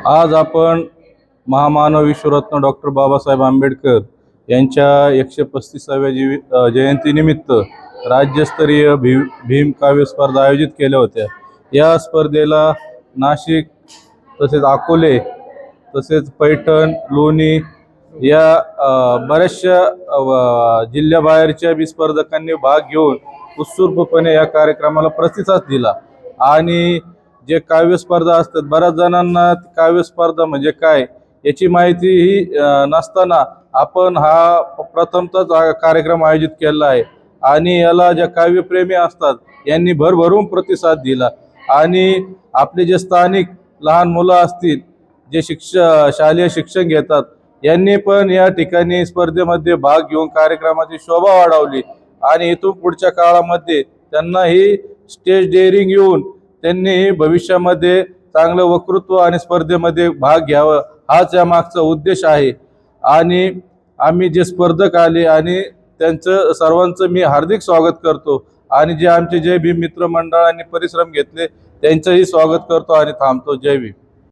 आज आपण महामानव विश्वरत्न डॉक्टर बाबासाहेब आंबेडकर यांच्या 135व्या जयंतीनिमित्त राज्यस्तरीय भीम काव्य स्पर्धा आयोजित केल्या होत्या। या स्पर्धेला नाशिक तसेच अकोले तसेच पैठण लोणी या बऱ्याचशा जिल्ह्याबाहेरच्या बी स्पर्धकांनी भाग घेऊन उत्स्फूर्तपणे या कार्यक्रमाला प्रतिसाद दिला। आणि जे काव्य स्पर्धा असतात, बऱ्याच जणांना काव्य स्पर्धा म्हणजे काय याची माहिती ही नसताना आपण हा प्रथमतःच कार्यक्रम आयोजित केला आहे। आणि याला ज्या काव्यप्रेमी असतात यांनी भरभरून प्रतिसाद दिला। आणि आपले जे स्थानिक लहान मुलं असतील जे शालेय शिक्षण घेतात यांनी पण या ठिकाणी स्पर्धेमध्ये भाग घेऊन कार्यक्रमाची शोभा वाढवली। आणि इथून पुढच्या काळामध्ये त्यांना ही स्टेज डेअरिंग येऊन त्यांनी भविष्यामध्ये चांगलं वक्तृत्व आणि स्पर्धेमध्ये भाग घ्यावा हाच या मागचा उद्देश आहे। आणि आम्ही जे स्पर्धक आले आणि त्यांचं सर्वांचं मी हार्दिक स्वागत करतो। आणि जे आमचे जय भीम मित्र मंडळांनी परिश्रम घेतले त्यांचंही स्वागत करतो आणि थांबतो। जय भीम।